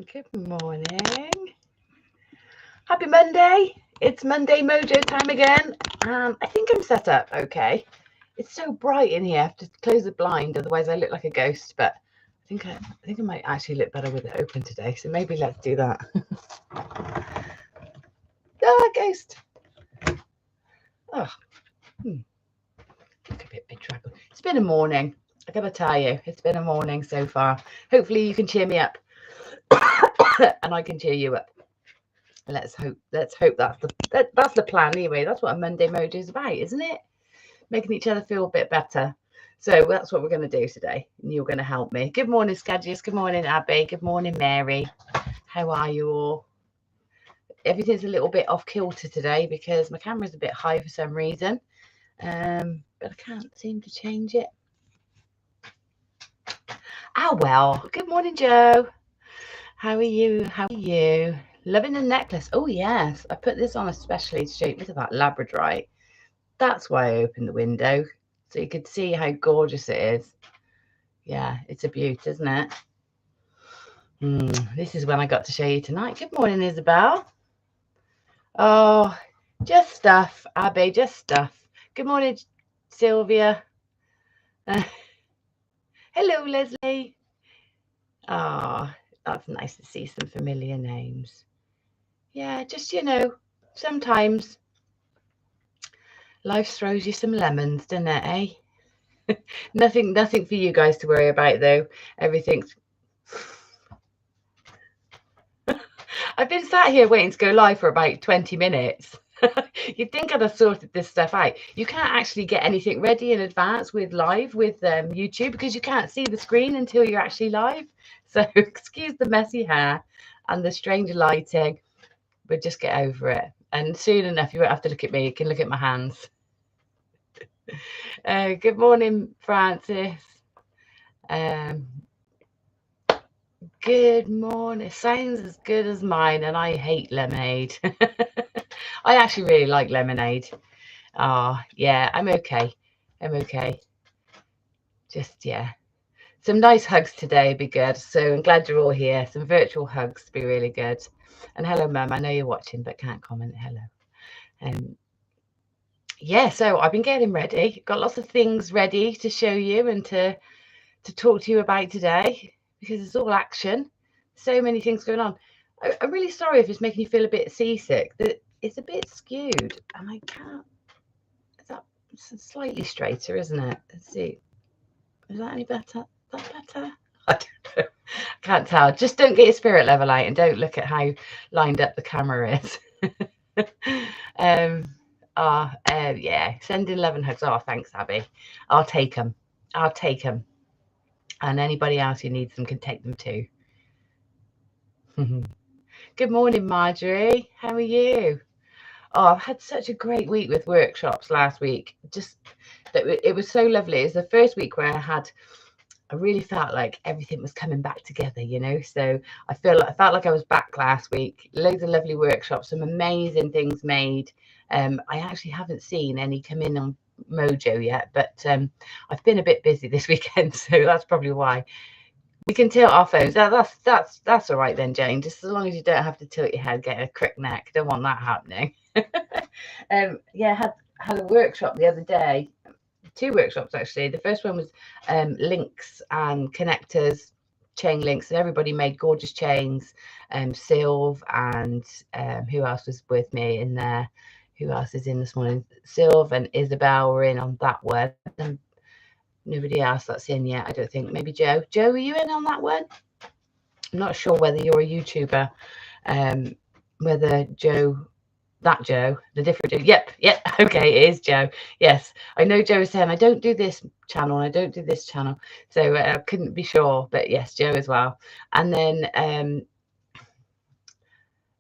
Good morning. Happy Monday. It's Monday Mojo time again. I think I'm set up okay. It's so bright in here. I have to close the blind, otherwise I look like a ghost. But I think I might actually look better with it open today. So maybe let's do that. Ghost. Oh, look a bit bedraggled. It's been a morning. I gotta tell you, it's been a morning so far. Hopefully you can cheer me up, and I can cheer you up. Let's hope that's the plan anyway. That's what a Monday Mojo is about, isn't it? Making each other feel a bit better. So that's what we're going to do today, and you're going to help me. Good morning, Skadges. Good morning, Abby. Good morning, Mary. How are you all? Everything's a little bit off kilter today because my camera's a bit high for some reason, but I can't seem to change it. Well. Good morning, Joe. How are you? How are you? Loving the necklace. Oh, yes. I put this on especially to show you. Look at that labradorite. That's why I opened the window, so you could see how gorgeous it is. Yeah, it's a beaut, isn't it? This is when I got to show you tonight. Good morning, Isabel. Oh, just stuff, Abby, just stuff. Good morning, Sylvia. Hello, Leslie. Oh, that's nice to see some familiar names. Yeah, just, sometimes life throws you some lemons, doesn't it, eh? Nothing for you guys to worry about, though. Everything's... I've been sat here waiting to go live for about 20 minutes. You'd think I'd have sorted this stuff out. You can't actually get anything ready in advance with YouTube because you can't see the screen until you're actually live. So excuse the messy hair and the strange lighting, but just get over it. And soon enough, you won't have to look at me. You can look at my hands. Good morning, Francis. Good morning. Sounds as good as mine, and I hate lemonade. I actually really like lemonade. Yeah, I'm okay. Just, yeah. Some nice hugs today would be good. So I'm glad you're all here. Some virtual hugs would be really good. And hello, Mum. I know you're watching, but can't comment. Hello. Yeah, so I've been getting ready. Got lots of things ready to show you and to talk to you about today because it's all action. So many things going on. I'm really sorry if it's making you feel a bit seasick. That it's a bit skewed, and I can't. It's slightly straighter, isn't it? Let's see. Is that any better? Is that better? I don't know. I can't tell. Just don't get your spirit level out and don't look at how lined up the camera is. Yeah. Sending 11 hugs. Oh, thanks, Abby. I'll take them. And anybody else who needs them can take them too. Good morning, Marjorie. How are you? Oh, I've had such a great week with workshops last week. Just that it was so lovely. It was the first week where I really felt like everything was coming back together, So I felt like I was back last week. Loads of lovely workshops, some amazing things made. I actually haven't seen any come in on Mojo yet, but I've been a bit busy this weekend, so that's probably why. We can tilt our phones. That's all right then, Jane. Just as long as you don't have to tilt your head, get a crick neck. Don't want that happening. Yeah, had a workshop the other day. 2 workshops actually. The first one was links and connectors, chain links, and everybody made gorgeous chains. Sylv and who else was with me in there? Who else is in this morning? Sylv and Isabel were in on that one. And nobody else that's in yet, I don't think. Maybe Joe. Joe, were you in on that one? I'm not sure whether you're a YouTuber. Whether Joe, the different Joe. Yep. Okay, it is Joe. Yes, I know Joe is saying I don't do this channel, I don't do this channel, so I couldn't be sure, but yes, Joe as well. And then,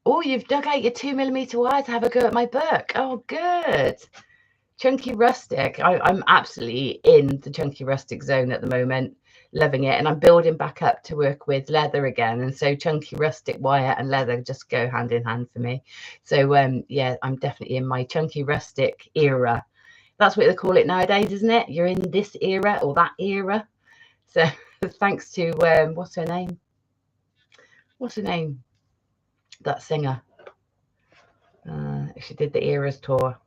oh, you've dug out your 2mm wire to have a go at my book. Oh, good. Chunky Rustic. I'm absolutely in the Chunky Rustic zone at the moment. Loving it, and I'm building back up to work with leather again, and so Chunky Rustic wire and leather just go hand in hand for me. So yeah, I'm definitely in my Chunky Rustic era. That's what they call it nowadays, isn't it? You're in this era or that era. So thanks to what's her name, what's her name? That singer. She did the Eras tour.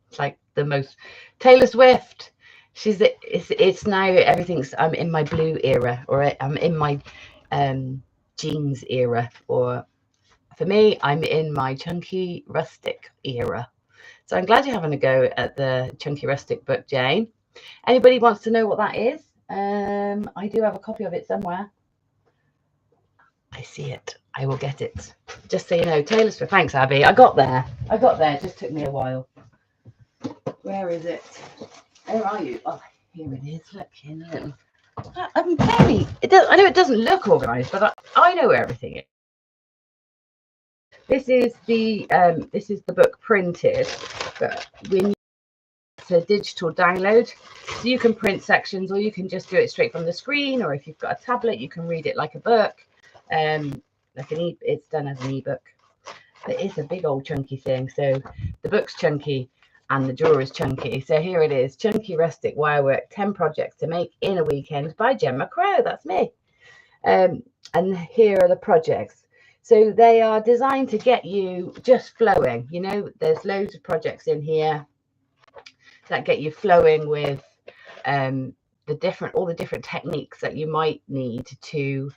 It's like the most. Taylor Swift. It's now everything's. I'm in my blue era, or I'm in my jeans era, or for me, I'm in my chunky rustic era. So I'm glad you're having a go at the chunky rustic book, Jane. Anybody wants to know what that is? I do have a copy of it somewhere. I see it. I will get it. Just so you know, Taylor Swift. Thanks, Abby. I got there. It just took me a while. Where is it? Where are you? Oh, here it is. Look, I'm very. I know it doesn't look organised, but I know where everything is. This is the book printed, but it's a digital download, so you can print sections, or you can just do it straight from the screen, or if you've got a tablet, you can read it like a book. It's done as an ebook, but it's a big old chunky thing. So the book's chunky and the drawer is chunky. So here it is, Chunky Rustic Wirework 10 Projects to Make in a Weekend by Gemma Crow. That's me. And here are the projects. So they are designed to get you just flowing. You know, there's loads of projects in here that get you flowing with all the different techniques that you might need to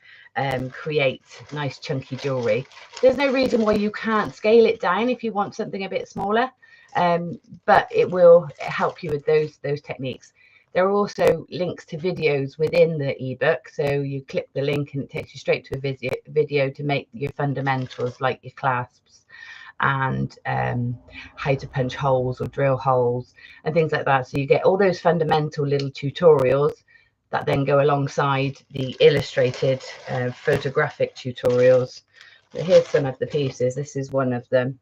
create nice chunky jewelry. There's no reason why you can't scale it down if you want something a bit smaller, but it will help you with those techniques. There are also links to videos within the ebook, so you click the link and it takes you straight to a video to make your fundamentals, like your clasps and how to punch holes or drill holes and things like that. So you get all those fundamental little tutorials that then go alongside the illustrated photographic tutorials. So here's some of the pieces. This is one of them,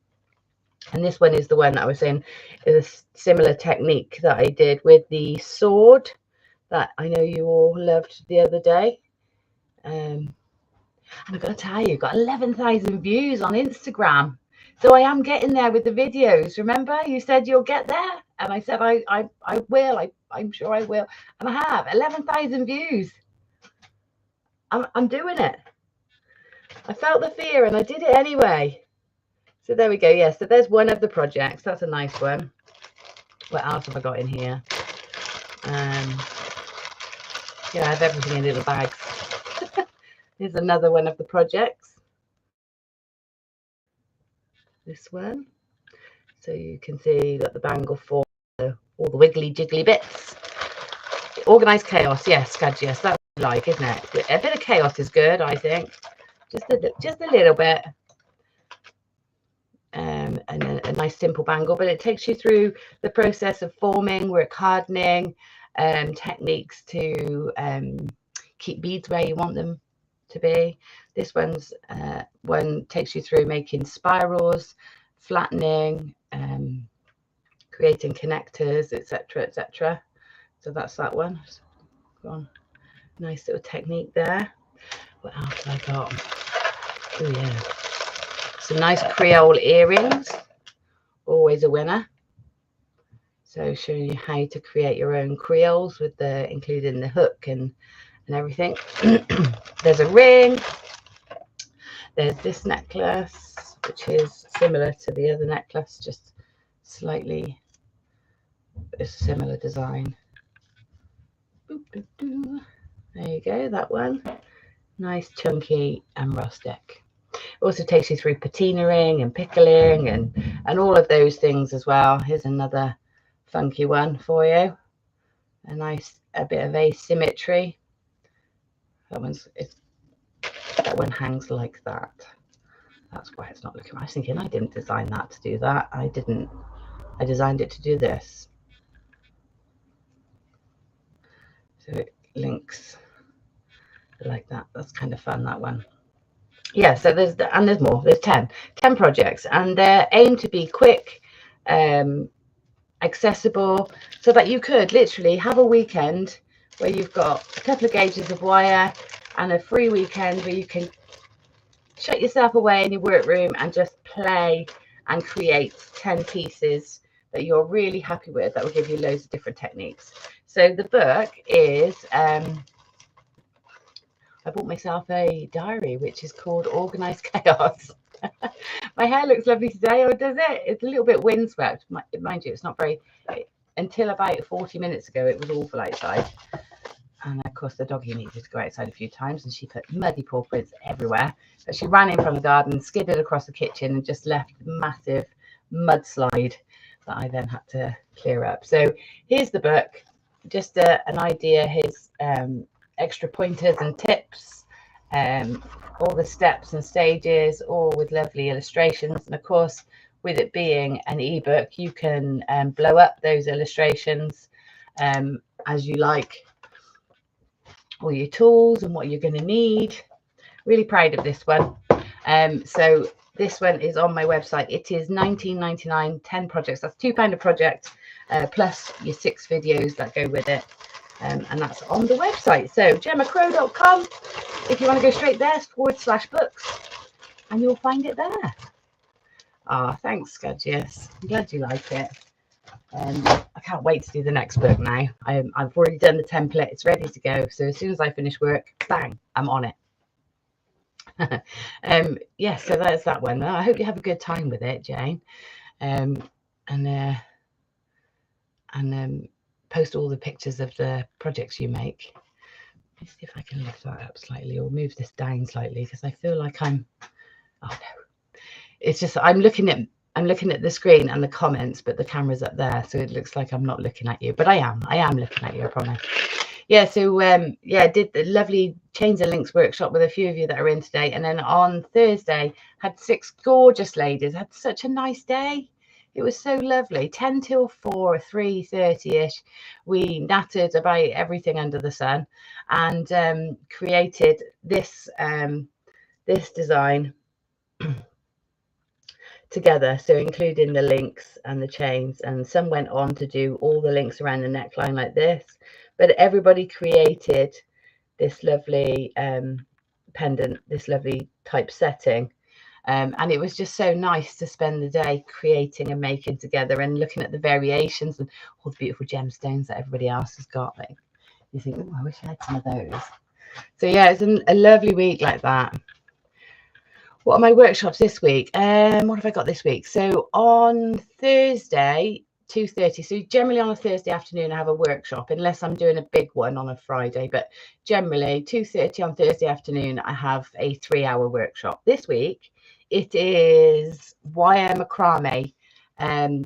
and this one is the one that I was saying is a similar technique that I did with the sword that I know you all loved the other day. And I've got to tell you, got 11,000 views on Instagram. So I am getting there with the videos. Remember, you said you'll get there, and I said I will. I'm sure I will, and I have 11,000 views. I'm doing it. I felt the fear, and I did it anyway. So there we go. Yeah. So there's one of the projects. That's a nice one. What else have I got in here? Yeah, I have everything in little bags. Here's another one of the projects. This one, so you can see that the bangle for all the wiggly jiggly bits. Organized chaos, yes, Scud, yes, that's what I like, isn't it? A bit of chaos is good, I think. Just a little bit. And a nice simple bangle, but it takes you through the process of forming, work hardening, techniques to keep beads where you want them to be. This one takes you through making spirals, flattening, creating connectors, etc., etc. So that's that one. Go on. Nice little technique there. What else have I got? Oh yeah, some nice Creole earrings, always a winner. So showing you how to create your own Creoles with including the hook and everything. There's a ring. There's this necklace, which is similar to the other necklace, just slightly a similar design. There you go, that one. Nice, chunky and rustic. It also takes you through patinaing and pickling and all of those things as well. Here's another funky one for you. A bit of asymmetry. That one hangs like that. That's why it's not looking right. I was thinking I didn't design that to do that. I didn't. I designed it to do this. So it links like that. That's kind of fun, that one. Yeah, so there's more. There's 10 projects, and they're aimed to be quick, accessible, so that you could literally have a weekend where you've got a couple of gauges of wire and a free weekend where you can shut yourself away in your workroom and just play and create 10 pieces that you're really happy with, that will give you loads of different techniques. So the book is I bought myself a diary, which is called Organised Chaos. My hair looks lovely today, or does it? It's a little bit windswept. Mind you, it's not very... Until about 40 minutes ago, it was awful outside. And of course, the doggy needed to go outside a few times, and she put muddy paw prints everywhere. But she ran in from the garden, skidded across the kitchen, and just left a massive mudslide that I then had to clear up. So here's the book, just an idea. Here's extra pointers and tips, all the steps and stages, all with lovely illustrations. And of course, with it being an ebook, you can blow up those illustrations as you like, all your tools and what you're going to need. Really proud of this one. So this one is on my website. It is £19.99, 10 projects. That's £2 a project, plus your 6 videos that go with it. And that's on the website. So gemmacrow.com, if you want to go straight there, /books, and you'll find it there. Ah, thanks, Scudgius. I'm glad you like it. I can't wait to do the next book now. I've already done the template. It's ready to go. So as soon as I finish work, bang, I'm on it. Yeah, so that's that one. I hope you have a good time with it, Jane. And post all the pictures of the projects you make. Let me see if I can lift that up slightly or move this down slightly, because I feel like I'm... Oh no, it's just I'm looking at the screen and the comments, but the camera's up there, so it looks like I'm not looking at you, but I am looking at you, I promise. Yeah, so yeah, did the lovely Chains and Links workshop with a few of you that are in today, and then on Thursday had 6 gorgeous ladies. Had such a nice day. It was so lovely. 10 till 4, 3:30ish. We nattered about everything under the sun, and created this this design together, so including the links and the chains, and some went on to do all the links around the neckline like this, but everybody created this lovely pendant, this lovely typesetting, and it was just so nice to spend the day creating and making together and looking at the variations and all the beautiful gemstones that everybody else has got. Like, you think, oh, I wish I had some of those. So yeah, it's a lovely week like that. What are my workshops this week? What have I got this week? So on Thursday, 2:30. So generally on a Thursday afternoon, I have a workshop, unless I'm doing a big one on a Friday. But generally 2:30 on Thursday afternoon, I have a 3-hour workshop. This week, it is wire macrame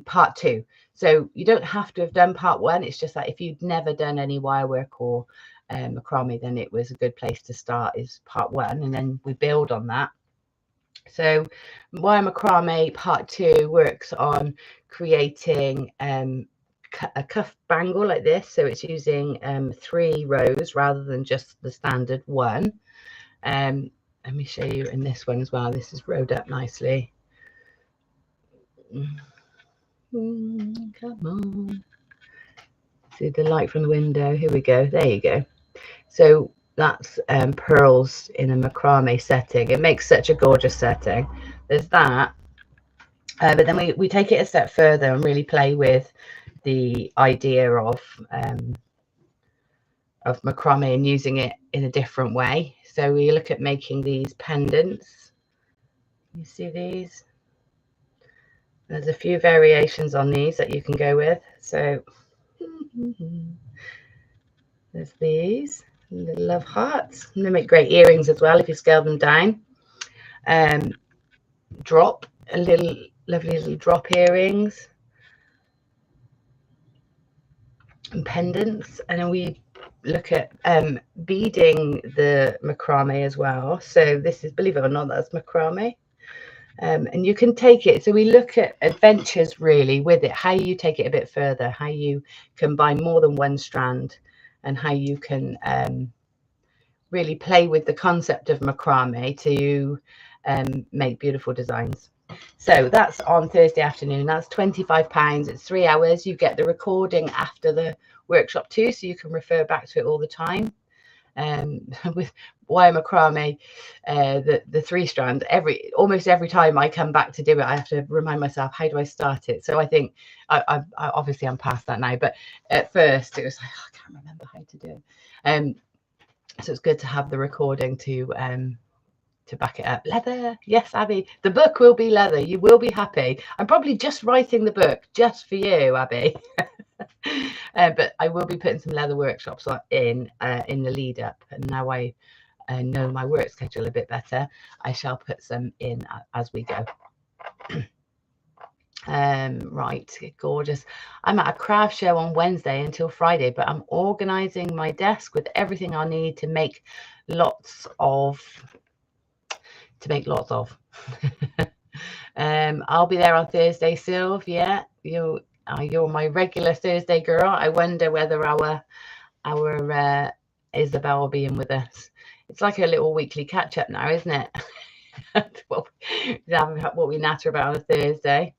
part 2. So you don't have to have done part 1. It's just that if you'd never done any wire work or macrame, then it was a good place to start, is part 1, and then we build on that. So wire macrame part 2 works on creating a cuff bangle like this. So it's using 3 rows rather than just the standard 1. Let me show you in this one as well. This is rowed up nicely. Come on. See the light from the window. Here we go. There you go. So that's pearls in a macrame setting. It makes such a gorgeous setting. There's that, but then we take it a step further and really play with the idea of macrame and using it in a different way. So we look at making these pendants. You see these? There's a few variations on these that you can go with. So there's these little love hearts, and they make great earrings as well if you scale them down. Drop a little lovely little drop earrings and pendants, and then we look at beading the macrame as well. So this is, believe it or not, that's macrame. And you can take it, so we look at adventures really with it, how you take it a bit further, how you combine more than one strand, and how you can really play with the concept of macrame to make beautiful designs. So that's on Thursday afternoon. That's £25. It's 3 hours. You get the recording after the workshop too, so you can refer back to it all the time. With wire macrame, the 3 strand, almost every time I come back to do it, I have to remind myself, how do I start it? So I think I obviously I'm past that now, but at first it was like, oh, I can't remember how to do it. So it's good to have the recording to back it up. Leather, yes, Abby. The book will be leather. You will be happy. I'm probably just writing the book just for you, Abby. But I will be putting some leather workshops in the lead up, and now I know my work schedule a bit better. I shall put some in as we go. Right, gorgeous. I'm at a craft show on Wednesday until Friday, but I'm organizing my desk with everything I need to make lots of. I'll be there on Thursday, Sylv. Yeah, you're my regular Thursday girl. I wonder whether our Isabel will be in with us. It's like a little weekly catch up now, isn't it? what we natter about on a Thursday.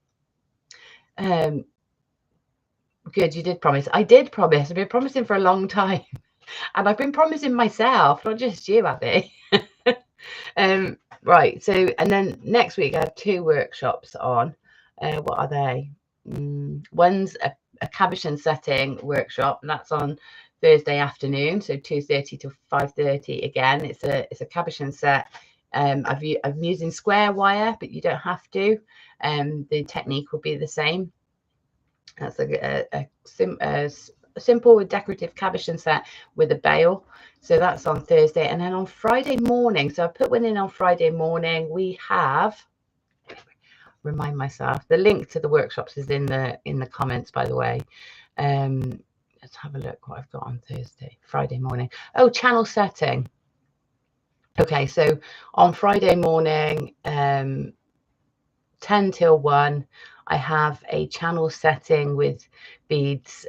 Good, you did promise. I did promise. I've been promising for a long time, and I've been promising myself, not just you, Abby. Right, so and then next week I have 2 workshops on. What are they? One's a cabochon setting workshop, and that's on Thursday afternoon, so 2:30 to 5:30 again. It's a cabochon set. I'm using square wire, but you don't have to. The technique will be the same. That's a simple decorative cabochon set with a bail. So that's on Thursday. And then on Friday morning, so I put one in on Friday morning, we have, remind myself, the link to the workshops is in the comments, by the way. Let's have a look what I've got on Friday morning. Oh, channel setting. Okay, so on Friday morning, 10 till 1, I have a channel setting with beads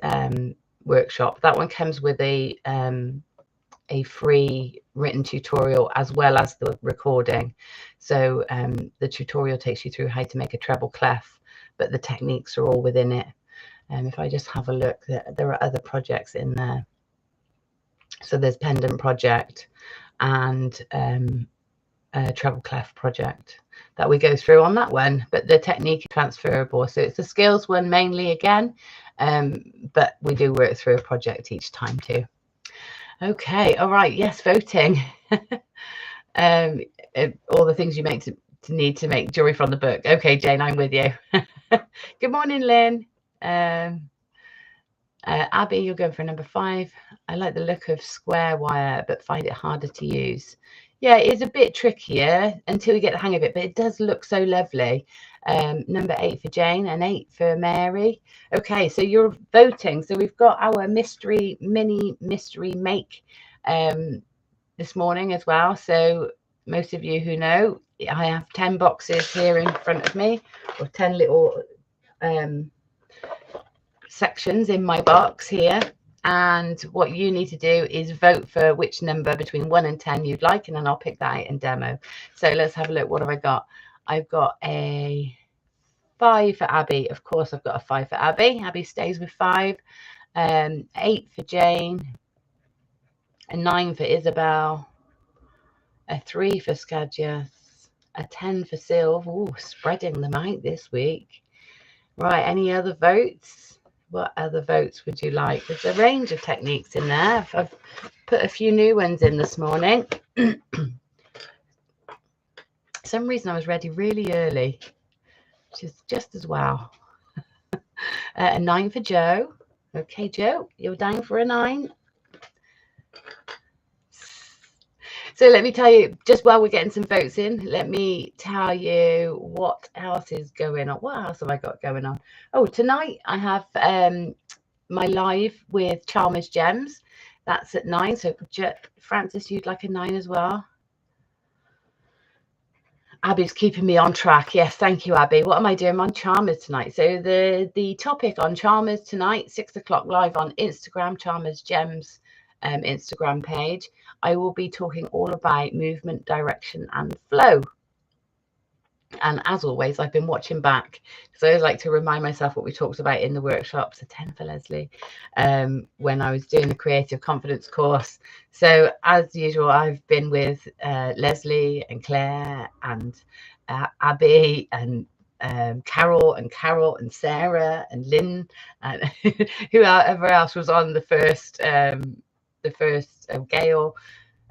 workshop. That one comes with a free written tutorial as well as the recording. So the tutorial takes you through how to make a treble clef, but the techniques are all within it. If I just have a look, there are other projects in there. So there's pendant project and a treble clef project that we go through on that one, but the technique is transferable. So it's a skills one mainly again, but we do work through a project each time too. Okay, all right, yes, voting. All the things you make to need to make jewelry from the book. Okay, Jane, I'm with you. Good morning, Lynn. Abby, you're going for number 5. I like the look of square wire, but find it harder to use. Yeah, it is a bit trickier until you get the hang of it, but it does look so lovely. Number 8 for Jane and 8 for Mary. Okay, so you're voting. So we've got our mini mystery make this morning as well. So most of you who know, I have 10 boxes here in front of me, or 10 little sections in my box here, and what you need to do is vote for which number between 1 and 10 you'd like, and then I'll pick that out in demo. So let's have a look. What have I got? I've got a 5 for Abby. Of course I've got a 5 for Abby. Abby stays with 5. 8 for Jane, a 9 for Isabel, a 3 for Skadjas, a 10 for Sylv. Ooh, spreading them out this week. Right, any other votes? What other votes would you like? There's a range of techniques in there. I've put a few new ones in this morning. For some reason I was ready really early, which is just as well. A 9 for Joe. Okay, Joe, you're down for a 9. So let me tell you, just while we're getting some votes in, let me tell you what else is going on. What else have I got going on? Oh, tonight I have my live with Chalmers Gems. That's at 9. So Francis, you'd like a 9 as well? Abby's keeping me on track. Yes, thank you, Abby. What am I doing on Chalmers tonight? So the topic on Chalmers tonight, 6 o'clock live on Instagram, Chalmers Gems Instagram page. I will be talking all about movement, direction, and flow. And as always, I've been watching back, so I like to remind myself what we talked about in the workshops. A 10 for Leslie, when I was doing the Creative Confidence course. So as usual, I've been with Leslie and Claire and Abby and Carol and Sarah and Lynn and whoever else was on the first Gail.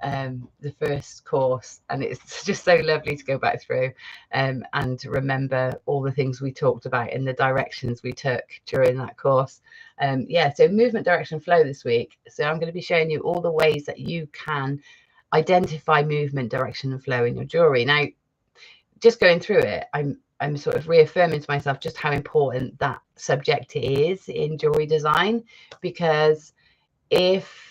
the first course, and it's just so lovely to go back through and to remember all the things we talked about and the directions we took during that course. Yeah, so movement, direction, flow this week. So I'm going to be showing you all the ways that you can identify movement, direction and flow in your jewelry. Now, just going through it, I'm sort of reaffirming to myself just how important that subject is in jewelry design, because if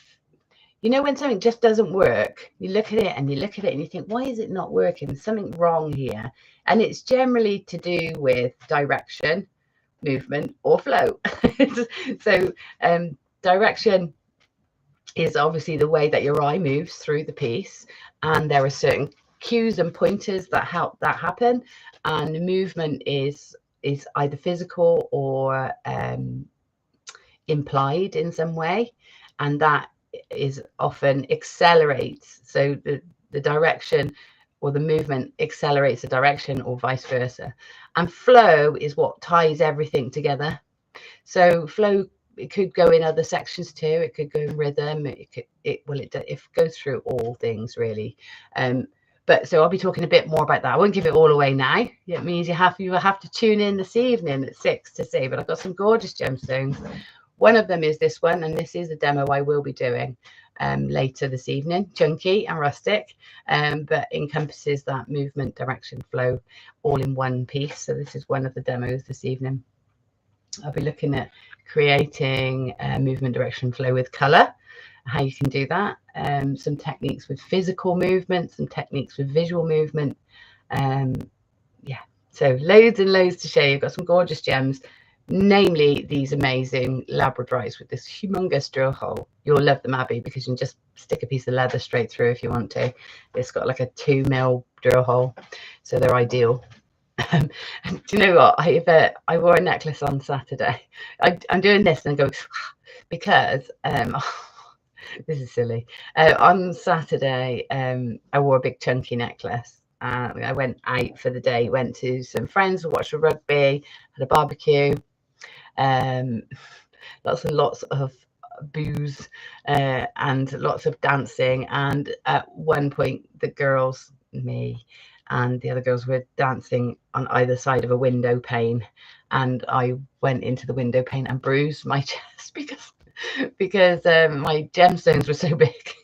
you know, when something just doesn't work, you look at it and you look at it and you think, why is it not working? There's something wrong here. And it's generally to do with direction, movement, or flow. So direction is obviously the way that your eye moves through the piece. And there are certain cues and pointers that help that happen. And movement is either physical or implied in some way. And that is often accelerates, so the direction or the movement accelerates the direction or vice versa. And flow is what ties everything together. So flow, it could go in other sections too. It could go in rhythm. It goes through all things really. But so I'll be talking a bit more about that. I won't give it all away now. It means you will have to tune in this evening at 6 to see. But I've got some gorgeous gemstones. One of them is this one, and this is a demo I will be doing later this evening, chunky and rustic, but encompasses that movement, direction, flow, all in one piece. So this is one of the demos this evening. I'll be looking at creating movement, direction, flow with colour, how you can do that, some techniques with physical movement, some techniques with visual movement. Yeah, so loads and loads to show you. I've got some gorgeous gems, namely these amazing labradorites with this humongous drill hole. You'll love them, Abby, because you can just stick a piece of leather straight through if you want to. It's got like a 2mm drill hole, so they're ideal. Do you know what? I wore a necklace on Saturday. I'm doing this and go because this is silly. On Saturday, I wore a big chunky necklace. I went out for the day, went to some friends, watched a rugby, had a barbecue, lots and lots of booze and lots of dancing. And at one point, the girls, me and the other girls, were dancing on either side of a window pane. And I went into the window pane and bruised my chest because my gemstones were so big.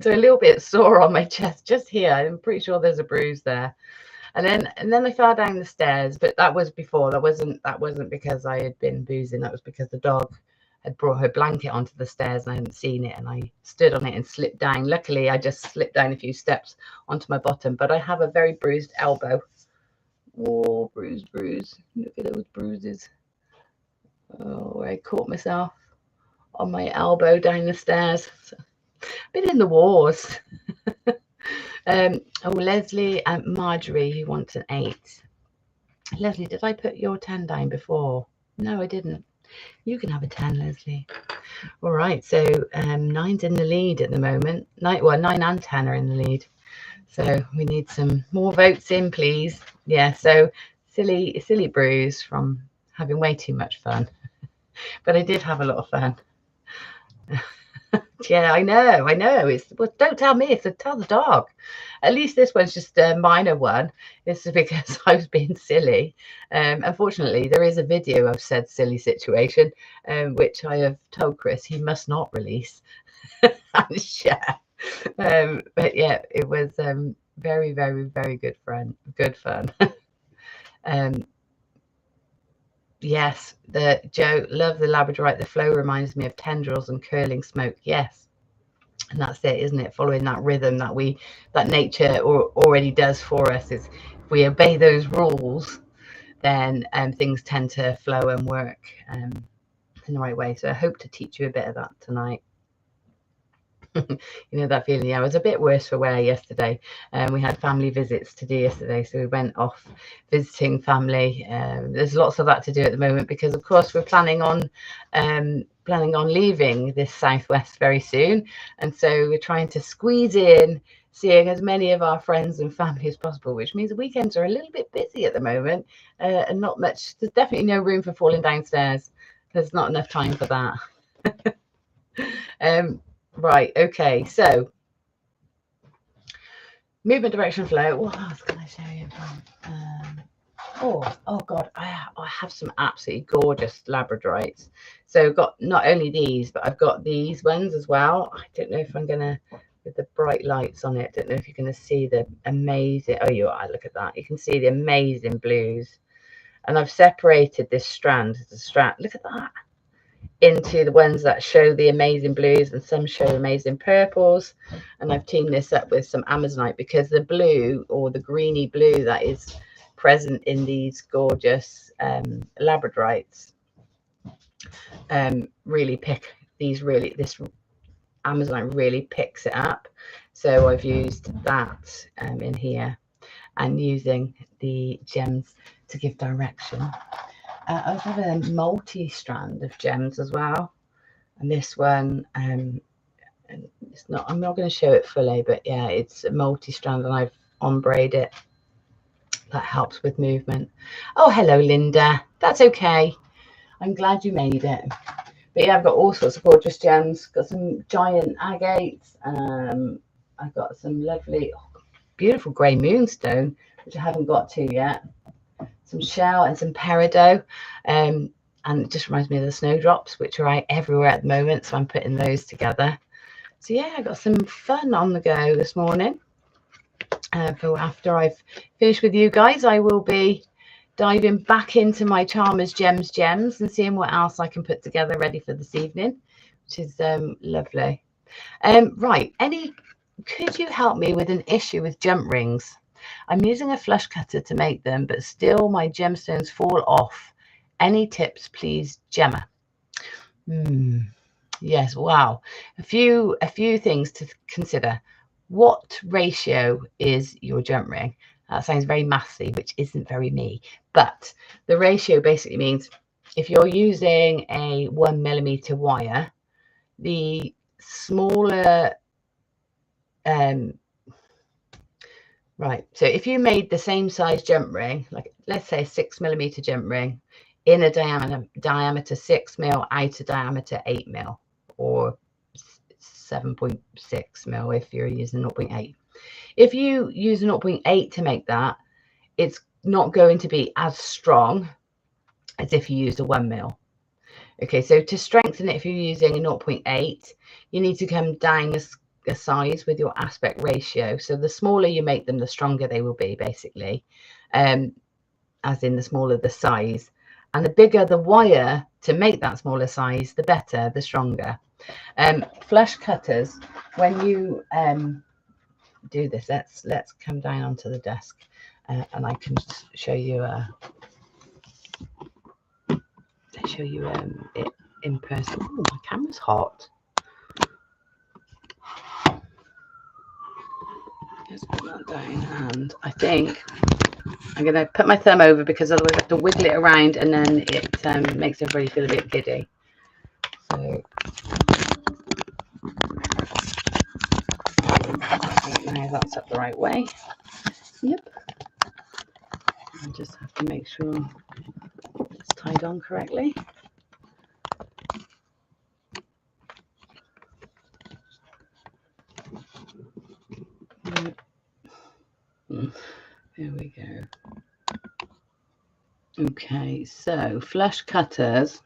So a little bit sore on my chest just here. I'm pretty sure there's a bruise there. And then I fell down the stairs, but that was before. That wasn't because I had been boozing. That was because the dog had brought her blanket onto the stairs and I hadn't seen it, and I stood on it and slipped down. Luckily, I just slipped down a few steps onto my bottom, but I have a very bruised elbow. Oh, bruise. Look at those bruises. Oh, I caught myself on my elbow down the stairs. So, been in the wars. Oh, Leslie and Marjorie, who wants an 8. Leslie, did I put your 10 down before? No, I didn't. You can have a 10, Leslie. All right, so 9's in the lead at the moment. 9 and 10 are in the lead. So we need some more votes in, please. Yeah, so silly bruise from having way too much fun. But I did have a lot of fun. Yeah, I know. Well, don't tell me. Tell the dog. At least this one's just a minor one. This is because I was being silly. Unfortunately, there is a video of said silly situation, which I have told Chris he must not release and share. But yeah, it was very, very, very good fun. Yes, Joe, love the labradorite. The flow reminds me of tendrils and curling smoke. Yes, and that's it, isn't it? Following that rhythm that nature already does for us. Is if we obey those rules, then things tend to flow and work in the right way. So I hope to teach you a bit of that tonight. You know that feeling. Yeah, I was a bit worse for wear yesterday. We had family visits to do yesterday, so we went off visiting family. There's lots of that to do at the moment because, of course, we're planning on leaving this southwest very soon, and so we're trying to squeeze in seeing as many of our friends and family as possible, which means the weekends are a little bit busy at the moment, and not much. There's definitely no room for falling downstairs. There's not enough time for that. Right, okay, so movement, direction, flow. What else can I show you? Oh God, I have some absolutely gorgeous labradorites. So got not only these, but I've got these ones as well. I don't know if I'm gonna, with the bright lights on it, I don't know if you're gonna see the amazing, oh you are, look at that. You can see the amazing blues. And I've separated this strand, look at that, into the ones that show the amazing blues and some show amazing purples. And I've teamed this up with some Amazonite because the blue, or the greeny blue that is present in these gorgeous labradorites, really pick these, really, this Amazonite really picks it up. So I've used that in here, and using the gems to give direction. I have a multi-strand of gems as well, and this one, it's not, I'm not going to show it fully, but yeah, it's a multi-strand, and I've ombrayed it. That helps with movement. Oh, hello, Linda. That's okay. I'm glad you made it. But yeah, I've got all sorts of gorgeous gems. Got some giant agates. I've got some lovely, beautiful grey moonstone, which I haven't got to yet. Some shell and some peridot. And it just reminds me of the snowdrops, which are out everywhere at the moment. So I'm putting those together. So yeah, I got some fun on the go this morning. For after I've finished with you guys, I will be diving back into my Charmers Gems and seeing what else I can put together ready for this evening, which is lovely. Right, could you help me with an issue with jump rings? I'm using a flush cutter to make them, but still my gemstones fall off. Any tips, please, Gemma? Yes, wow. A few things to consider. What ratio is your jump ring? That sounds very mathsy, which isn't very me. But the ratio basically means if you're using a 1mm wire, the smaller, right. So if you made the same size jump ring, like let's say a 6mm jump ring, in a diameter 6mm, outer diameter 8mm, or 7.6mm if you're using 0.8. If you use 0.8 to make that, it's not going to be as strong as if you used a 1mm. Okay, so to strengthen it, if you're using a 0.8, you need to come down a size with your aspect ratio. So the smaller you make them, the stronger they will be, basically, as in the smaller the size. And the bigger the wire to make that smaller size, the better, the stronger. Flush cutters, when you do this, let's come down onto the desk, and I can show you it in person. Oh, my camera's hot. Let's put that down, and I think I'm going to put my thumb over, because otherwise I have to wiggle it around, and then it makes everybody feel a bit giddy. So now that's up the right way. Yep. I just have to make sure it's tied on correctly. There we go. Okay, so flush cutters.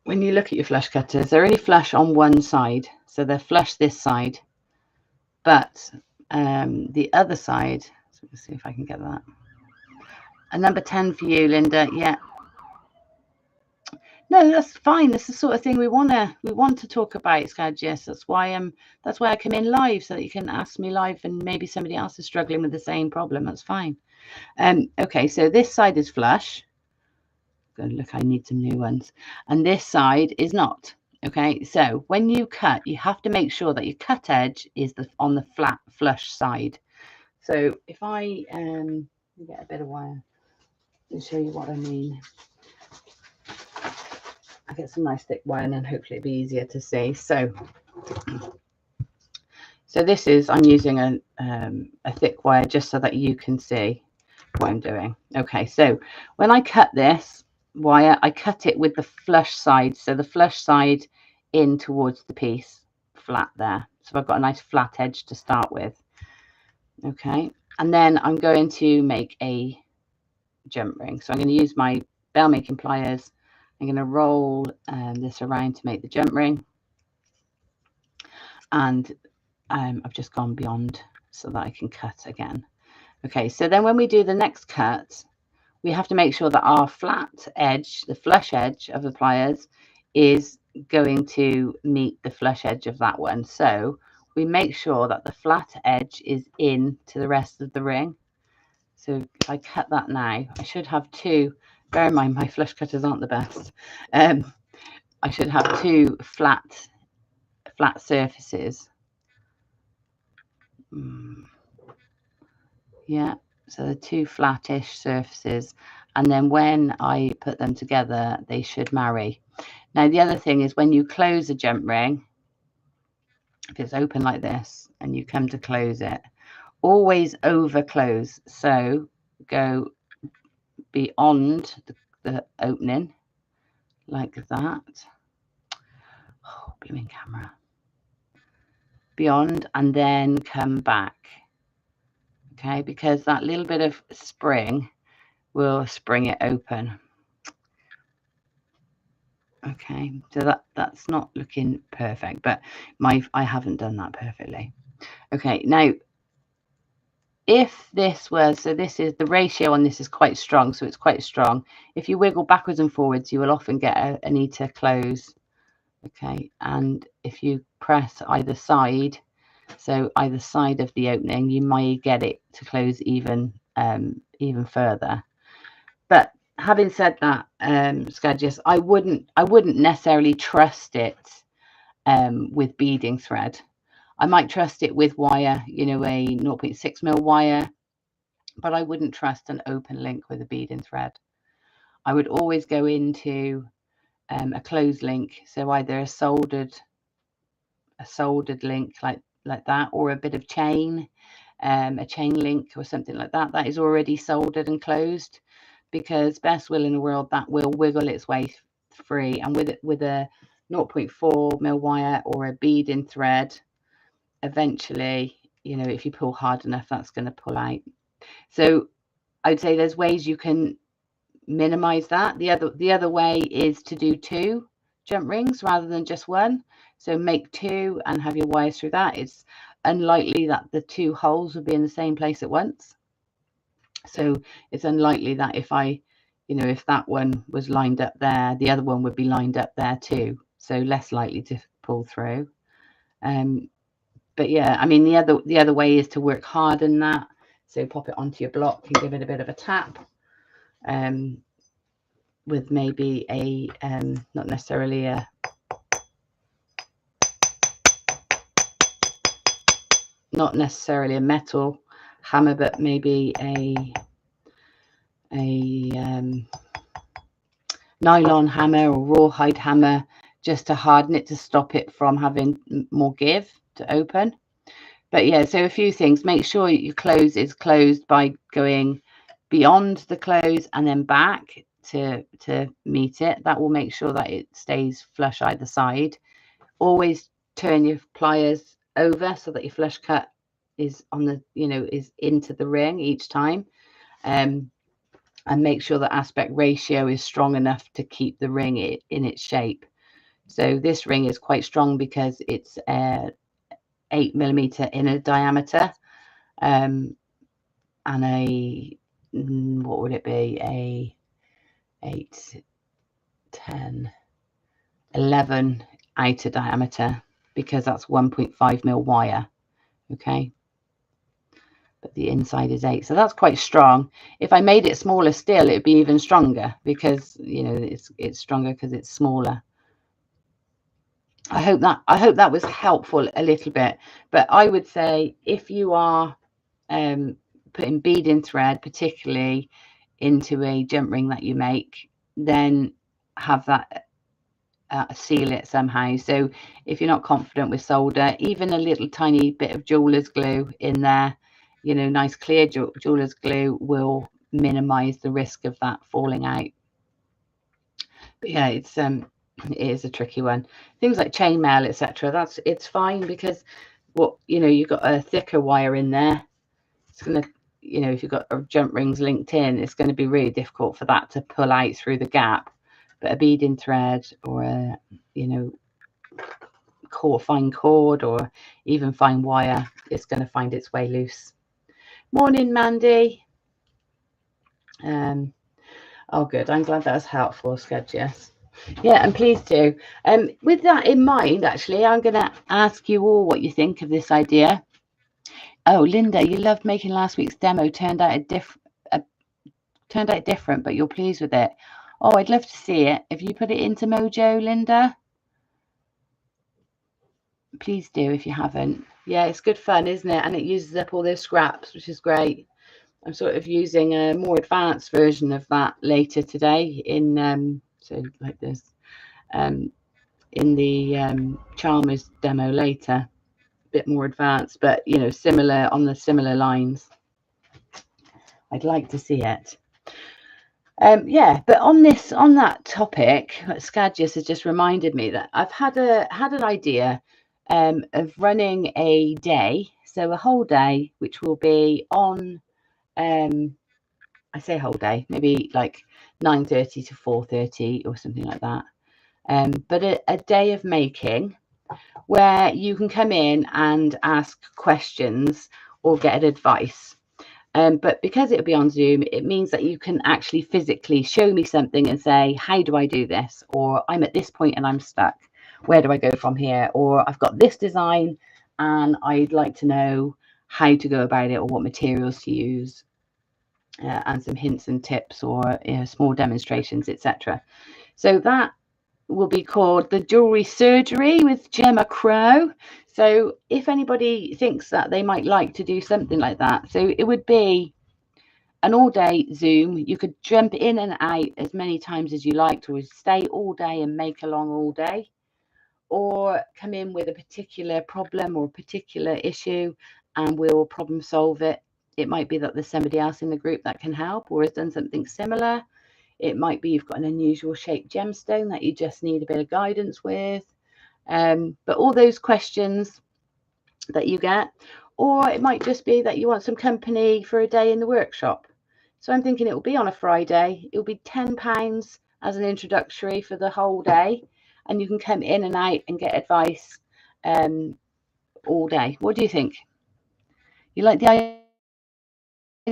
When you look at your flush cutters, they're only flush on one side, so they're flush this side, but the other side, so let's see if I can get that. A number 10 for you, Linda. Yeah. No, that's fine. That's the sort of thing we want to talk about, Skadjess. That's why I come in live, so that you can ask me live, and maybe somebody else is struggling with the same problem. That's fine. Okay, so this side is flush. Look, I need some new ones, and this side is not. Okay, so when you cut, you have to make sure that your cut edge is on the flat flush side. So if I get a bit of wire to show you what I mean. I get some nice thick wire, and then hopefully it'll be easier to see. So this is, I'm using a thick wire just so that you can see what I'm doing. Okay, so when I cut this wire, I cut it with the flush side, so the flush side in towards the piece, flat there. So I've got a nice flat edge to start with. Okay, and then I'm going to make a jump ring. So I'm going to use my bell making pliers. I'm going to roll this around to make the jump ring, and I've just gone beyond so that I can cut again. Okay, so then when we do the next cut, we have to make sure that our flat edge, the flush edge of the pliers, is going to meet the flush edge of that one. So we make sure that the flat edge is in to the rest of the ring. So if I cut that now, I should have two. Bear in mind, my flush cutters aren't the best. I should have two flat surfaces. Yeah, so the two flattish surfaces, and then when I put them together, they should marry. Now the other thing is when you close a jump ring, if it's open like this and you come to close it, always over close. So go beyond the opening like that. Oh, blooming camera. Beyond, and then come back. Okay, because that little bit of spring will spring it open. Okay, so that's not looking perfect, but I haven't done that perfectly. Okay, now if this was, so this is the ratio on this is quite strong, so it's quite strong. If you wiggle backwards and forwards, you will often get a need to close. Okay, and if you press either side, so either side of the opening, you might get it to close even further. But having said that, Skadges, I wouldn't necessarily trust it with beading thread. I might trust it with wire, you know, a 0.6mm wire, but I wouldn't trust an open link with a beading thread. I would always go into a closed link, so either a soldered link like that, or a bit of chain, a chain link or something like that that is already soldered and closed, because best will in the world that will wiggle its way free, and with a 0.4mm wire or a beading thread, eventually, you know, if you pull hard enough, that's going to pull out. So I'd say there's ways you can minimize that. The other way is to do two jump rings rather than just one. So make two and have your wires through that. It's unlikely that the two holes would be in the same place at once. So it's unlikely that if that one was lined up there, the other one would be lined up there too. So less likely to pull through. But yeah, I mean, the other way is to work hard in that. So pop it onto your block and give it a bit of a tap. With maybe a not necessarily a metal hammer, but maybe a nylon hammer or rawhide hammer, just to harden it, to stop it from having more give to open. But yeah, so a few things. Make sure your close is closed by going beyond the close and then back to meet it. That will make sure that it stays flush either side. Always turn your pliers over so that your flush cut is on the, is into the ring each time. And make sure the aspect ratio is strong enough to keep the ring in its shape. So this ring is quite strong because it's 8mm inner diameter, and what would it be, a 8, 10, 11 outer diameter, because that's 1.5mm wire. Okay, but the inside is 8, so that's quite strong. If I made it smaller still, it'd be even stronger, because it's stronger because it's smaller. I hope that was helpful a little bit. But I would say if you are putting beading thread particularly into a jump ring that you make, then have that seal it somehow. So if you're not confident with solder, even a little tiny bit of jeweler's glue in there, nice clear jeweler's glue, will minimize the risk of that falling out. But yeah, it is a tricky one. Things like chainmail, etc., it's fine, because you've got a thicker wire in there, it's going to, you know, if you've got jump rings linked in, it's going to be really difficult for that to pull out through the gap. But a beading thread or a, you know, fine cord or even fine wire is going to find its way loose. Morning, Mandy. Oh, good. I'm glad that was helpful, Scud. Yes. Yeah, and please do. With that in mind, actually, I'm going to ask you all what you think of this idea. Oh, Linda, you loved making last week's demo. Turned out different, but you're pleased with it. Oh, I'd love to see it. If you put it into Mojo, Linda, please do if you haven't. Yeah, it's good fun, isn't it? And it uses up all those scraps, which is great. I'm sort of using a more advanced version of that later today in so like this in the Charmers demo later, a bit more advanced, but you know, similar on the similar lines. I'd like to see it. Yeah, but on that topic, Skadjus has just reminded me that I've had an idea of running a day, so a whole day, which will be on I say whole day, maybe like 9:30 to 4:30 or something like that. But a day of making where you can come in and ask questions or get advice. But because it'll be on Zoom, it means that you can actually physically show me something and say, how do I do this? Or I'm at this point and I'm stuck. Where do I go from here? Or I've got this design and I'd like to know how to go about it or what materials to use. And some hints and tips or small demonstrations, etc. So that will be called the Jewellery Surgery with Gemma Crow. So if anybody thinks that they might like to do something like that, so it would be an all-day Zoom. You could jump in and out as many times as you liked, or stay all day and make along all day, or come in with a particular problem or a particular issue and we'll problem solve it. It might be that there's somebody else in the group that can help or has done something similar. It might be you've got an unusual shaped gemstone that you just need a bit of guidance with. But all those questions that you get, or it might just be that you want some company for a day in the workshop. So I'm thinking it will be on a Friday. It will be £10 as an introductory for the whole day. And you can come in and out and get advice all day. What do you think? You like the idea?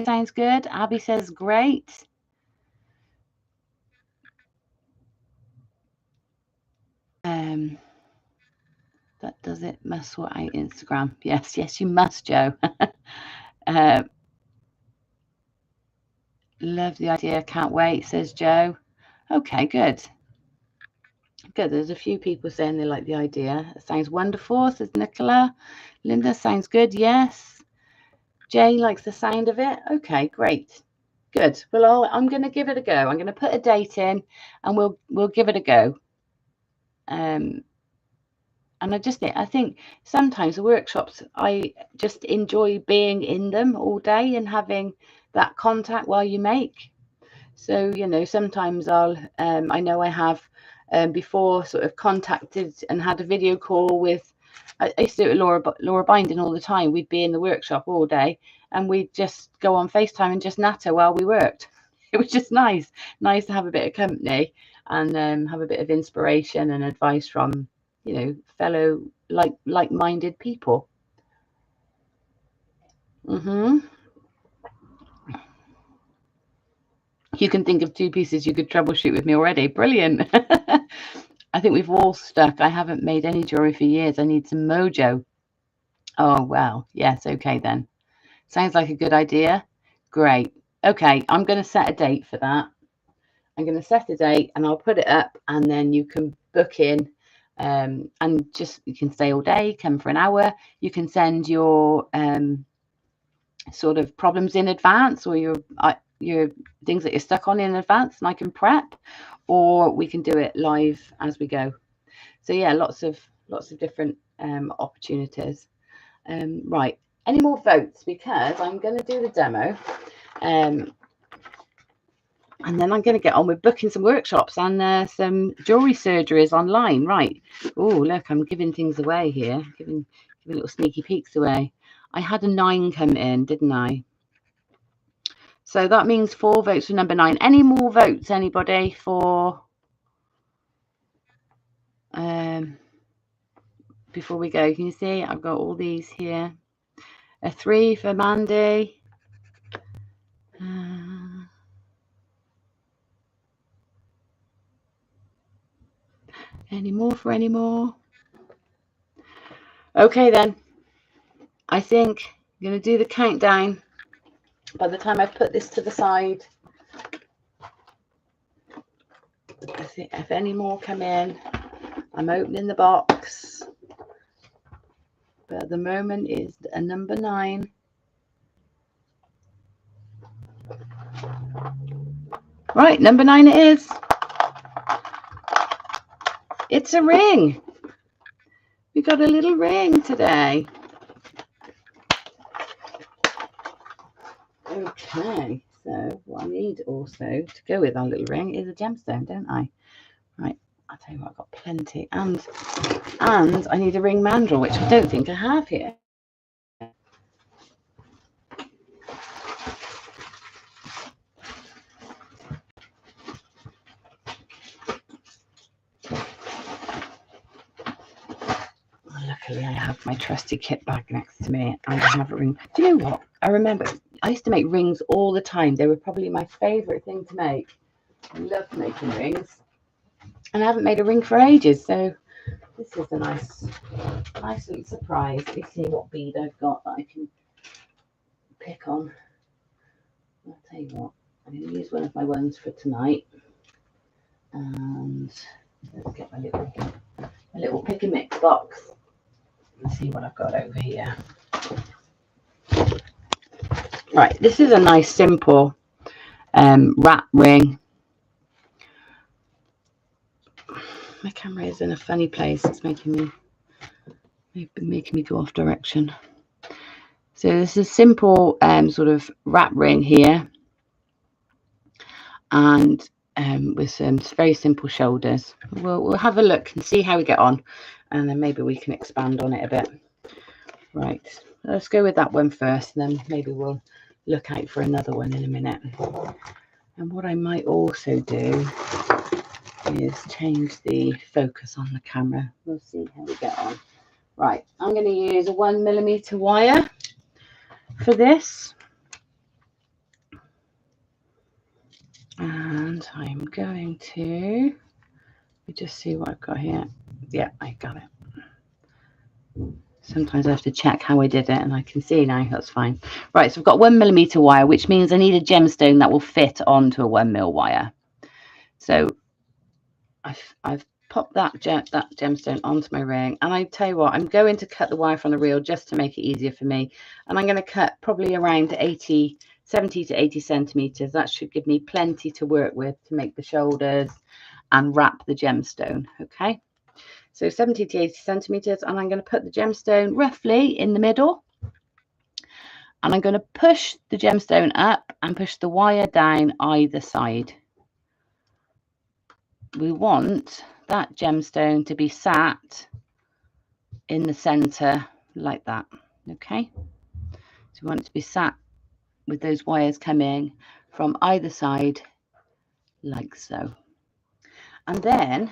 Sounds good. Abby says great. That does it. Must sort out Instagram. Yes, you must, Joe. Love the idea. Can't wait, says Joe. Okay, good. Good. There's a few people saying they like the idea. It sounds wonderful, says Nicola. Linda, sounds good. Yes. Jay likes the sound of it. Okay, great. Good. Well, I'm going to give it a go. I'm going to put a date in and we'll give it a go. And I think sometimes the workshops, I just enjoy being in them all day and having that contact while you make. So, you know, sometimes I know I have before sort of contacted and had a video call with, I used to do it with Laura Binding all the time. We'd be in the workshop all day and we'd just go on FaceTime and just natter while we worked. It was just nice to have a bit of company and have a bit of inspiration and advice from, you know, fellow like-minded people. You can think of 2 pieces you could troubleshoot with me already. Brilliant. I think we've all stuck. I haven't made any jewelry for years. I need some mojo. Oh, well, yes. Okay, then. Sounds like a good idea. Great. Okay, I'm going to set a date for that. I'm going to set a date and I'll put it up and then you can book in and just, you can stay all day, come for an hour. You can send your sort of problems in advance or your things that you're stuck on in advance and I can prep, or we can do it live as we go. So yeah, lots of different opportunities. Right, any more votes? Because I'm going to do the demo and then I'm going to get on with booking some workshops and some jewelry surgeries online. Right. Oh, look, I'm giving things away here, giving little sneaky peeks away. I had a 9 come in, didn't I? So that means 4 votes for number 9. Any more votes, anybody, for before we go? Can you see I've got all these here? A 3 for Mandy. Any more for any more? Okay, then. I think I'm going to do the countdown. By the time I put this to the side, I think if any more come in, I'm opening the box. But at the moment is a number 9. Right, number 9 it is. It's a ring. We got a little ring today. Okay, so what I need also to go with our little ring is a gemstone, don't I? Right, I'll tell you what, I've got plenty. And I need a ring mandrel, which I don't think I have here. Luckily, I have my trusty kit bag next to me. I have a ring. Do you know what? I remember I used to make rings all the time. They were probably my favourite thing to make. I loved making rings. And I haven't made a ring for ages. So this is a nice little surprise. Let me see what bead I've got that I can pick on. I'll tell you what. I'm going to use one of my ones for tonight. And let's get my little pick and mix box. Let's see what I've got over here. Right, this is a nice simple wrap ring. My camera is in a funny place. It's making me go off direction. So this is a simple sort of wrap ring here, and with some very simple shoulders. We'll have a look and see how we get on, and then maybe we can expand on it a bit. Right, let's go with that one first, and then maybe we'll look out for another one in a minute. And what I might also do is change the focus on the camera. We'll see how we get on. Right, I'm going to use a 1mm wire for this. And I'm going to just see what I've got here. Yeah, I got it. Sometimes I have to check how I did it, and I can see now. That's fine. Right, so I've got 1mm wire, which means I need a gemstone that will fit onto a 1mm wire. So I've popped that gemstone onto my ring, and I tell you what, I'm going to cut the wire from the reel just to make it easier for me. And I'm going to cut probably around 70 to 80 centimeters. That should give me plenty to work with to make the shoulders and wrap the gemstone. Okay, so 70 to 80 centimeters, and I'm going to put the gemstone roughly in the middle, and I'm going to push the gemstone up and push the wire down either side. We want that gemstone to be sat in the center like that. Okay, so we want it to be sat with those wires coming from either side like so. And then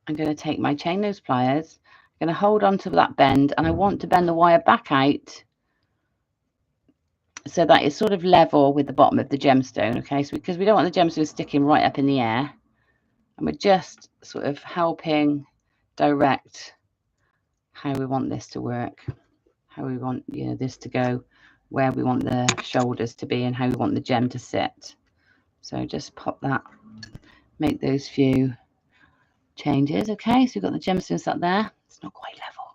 I'm going to take my chain nose pliers, I'm going to hold on to that bend, and I want to bend the wire back out so that it's sort of level with the bottom of the gemstone. Okay, so because we don't want the gemstone sticking right up in the air, and we're just sort of helping direct how we want this to work, how we want this to go, where we want the shoulders to be, and how we want the gem to sit. So just pop that, make those few changes. Okay, so we've got the gemstone sat there. It's not quite level.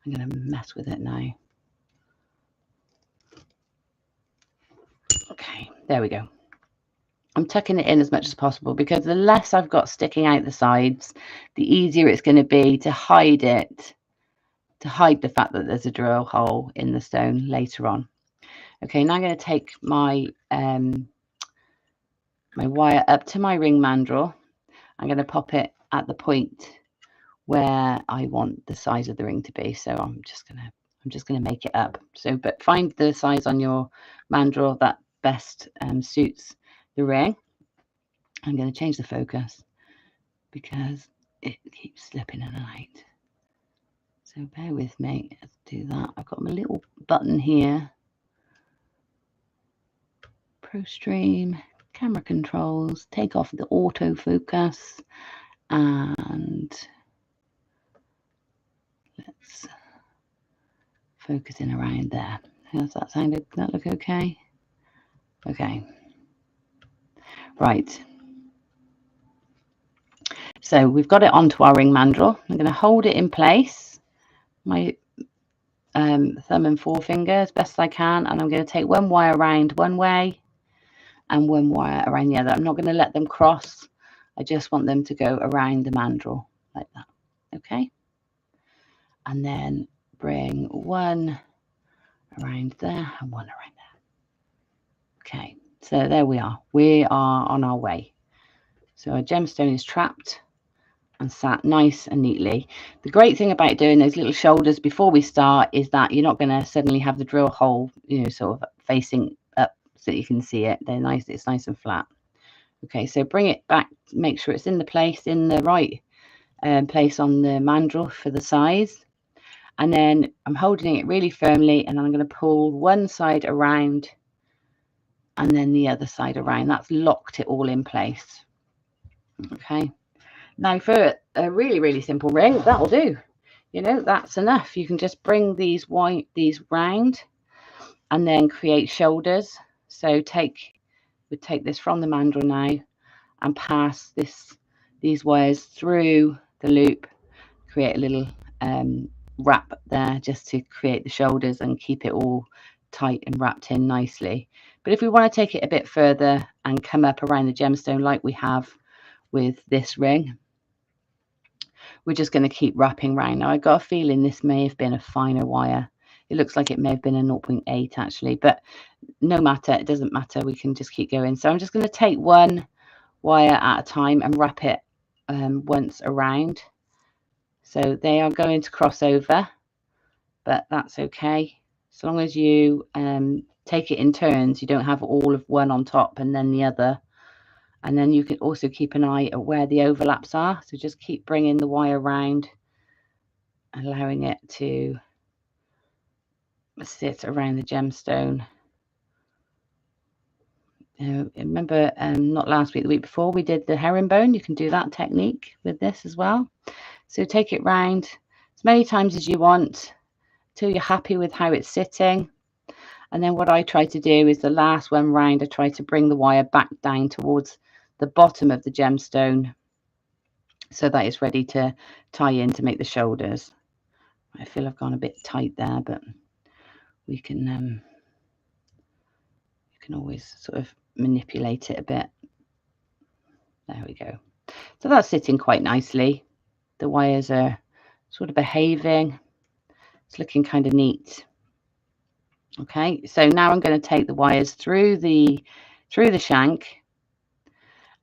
I'm going to mess with it now. Okay, there we go. I'm tucking it in as much as possible, because the less I've got sticking out the sides, the easier it's going to be to hide it, to hide the fact that there's a drill hole in the stone later on. Okay, now I'm going to take my my wire up to my ring mandrel. I'm going to pop it at the point where I want the size of the ring to be. So I'm just going to make it up. So, but find the size on your mandrel that best suits the ring. I'm going to change the focus because it keeps slipping in and out. So bear with me. Let's do that. I've got my little button here. Pro Stream, camera controls, take off the autofocus, and let's focus in around there. How's that sounded? Does that look okay? Okay. Right. So we've got it onto our ring mandrel. I'm going to hold it in place, my thumb and forefinger as best I can, and I'm going to take one wire around one way and one wire around the other. I'm not going to let them cross. I just want them to go around the mandrel like that. Okay. And then bring one around there and one around there. Okay. So there we are. We are on our way. So our gemstone is trapped and sat nice and neatly. The great thing about doing those little shoulders before we start is that you're not going to suddenly have the drill hole, you know, sort of facing up so that you can see it. They're nice. It's nice and flat. Okay, so bring it back. Make sure it's in the place, in the right place on the mandrel for the size. And then I'm holding it really firmly, and I'm going to pull one side around and then the other side around. That's locked it all in place. Okay. Now for a really, really simple ring, that'll do. You know, that's enough. You can just bring these round and then create shoulders. So we take this from the mandrel now and pass these wires through the loop, create a little wrap there just to create the shoulders and keep it all tight and wrapped in nicely. But if we want to take it a bit further and come up around the gemstone like we have with this ring, we're just going to keep wrapping round. Now, I got a feeling this may have been a finer wire. It looks like it may have been a 0.8 actually, but no matter, it doesn't matter. We can just keep going. So I'm just going to take one wire at a time and wrap it once around. So they are going to cross over, but that's okay. As long as you take it in turns, you don't have all of one on top and then the other. And then you can also keep an eye at where the overlaps are. So just keep bringing the wire around, allowing it to sit around the gemstone. Remember, not last week, the week before, we did the herringbone. You can do that technique with this as well. So take it round as many times as you want till you're happy with how it's sitting. And then what I try to do is the last one round, I try to bring the wire back down towards the bottom of the gemstone so that it's ready to tie in to make the shoulders. I feel I've gone a bit tight there, but we can you can always sort of manipulate it a bit. There we go. So that's sitting quite nicely. The wires are sort of behaving. It's looking kind of neat. Okay, so now I'm going to take the wires through the shank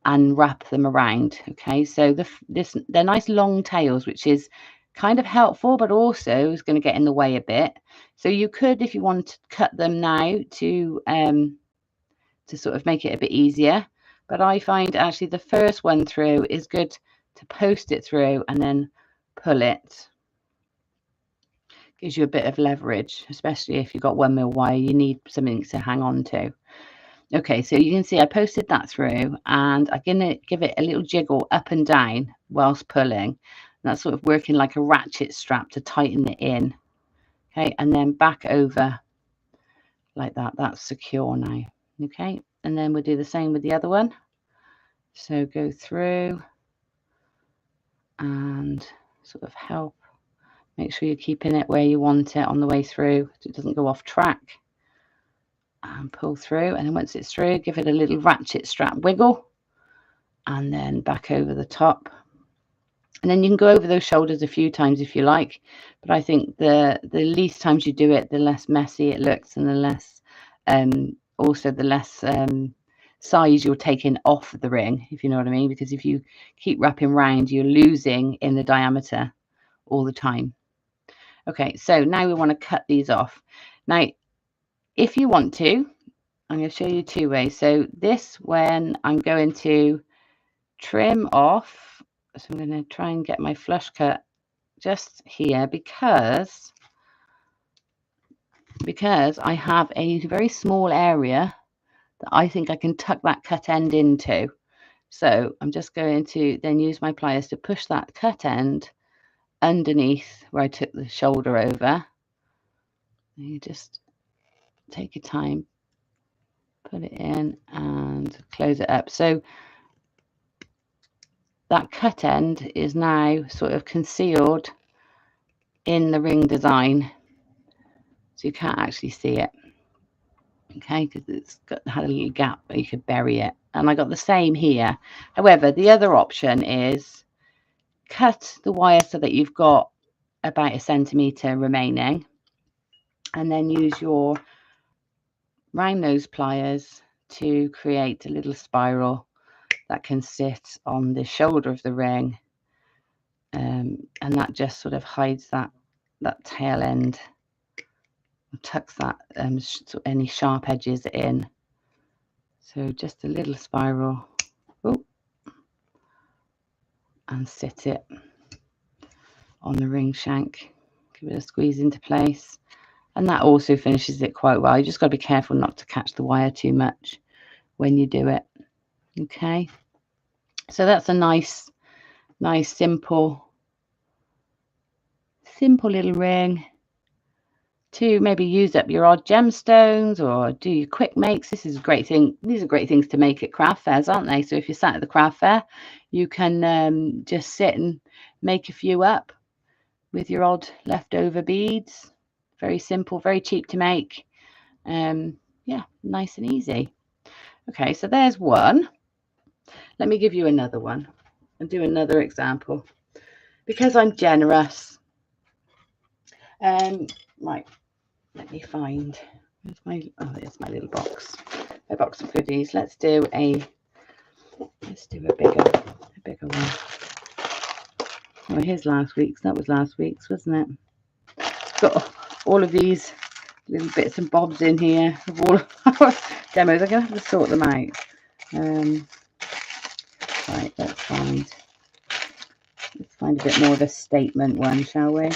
and wrap them around. Okay, so they're nice long tails, which is kind of helpful, but also is going to get in the way a bit. So you could, if you want to cut them now to sort of make it a bit easier. But I find actually the first one through is good to post it through and then pull it. Gives you a bit of leverage, especially if you've got 1 mil wire, you need something to hang on to. Okay, so you can see I posted that through and I'm going to give it a little jiggle up and down whilst pulling. And that's sort of working like a ratchet strap to tighten it in. Okay, and then back over like that. That's secure now. Okay, and then we'll do the same with the other one. So go through and sort of help. Make sure you're keeping it where you want it on the way through so it doesn't go off track. And pull through, and then once it's through, give it a little ratchet strap wiggle and then back over the top. And then you can go over those shoulders a few times if you like, but I think the least times you do it, the less messy it looks and the less also the less size you're taking off the ring, if you know what I mean, because if you keep wrapping round, you're losing in the diameter all the time. Okay, so now we want to cut these off. Now if you want to, I'm going to show you two ways. So this, when I'm going to trim off, so I'm going to try and get my flush cut just here because I have a very small area that I think I can tuck that cut end into. So I'm just going to then use my pliers to push that cut end underneath where I took the shoulder over. And you just take your time, put it in and close it up. So that cut end is now sort of concealed in the ring design, so you can't actually see it, okay, because it's had a little gap where you could bury it. And I got the same here. However, the other option is cut the wire so that you've got about 1 centimetre remaining, and then use your round nose pliers to create a little spiral that can sit on the shoulder of the ring, and that just sort of hides that tail end, tucks that any sharp edges in. So just a little spiral, and sit it on the ring shank, give it a squeeze into place, and that also finishes it quite well. You just got to be careful not to catch the wire too much when you do it. Okay, so that's a nice simple little ring to maybe use up your odd gemstones or do your quick makes. This is a great thing. These are great things to make at craft fairs, aren't they? So if you're sat at the craft fair, you can just sit and make a few up with your odd leftover beads. Very simple, very cheap to make. Yeah, nice and easy. Okay, so there's one. Let me give you another one and do another example because I'm generous. Right, let me find. Where's my? Oh, there's my little box. My box of goodies. Let's do a bigger one. Oh, here's last week's. That was last week's, wasn't it? Got all of these little bits and bobs in here of all demos. I'm gonna have to sort them out. Right, let's find a bit more of a statement one, shall we?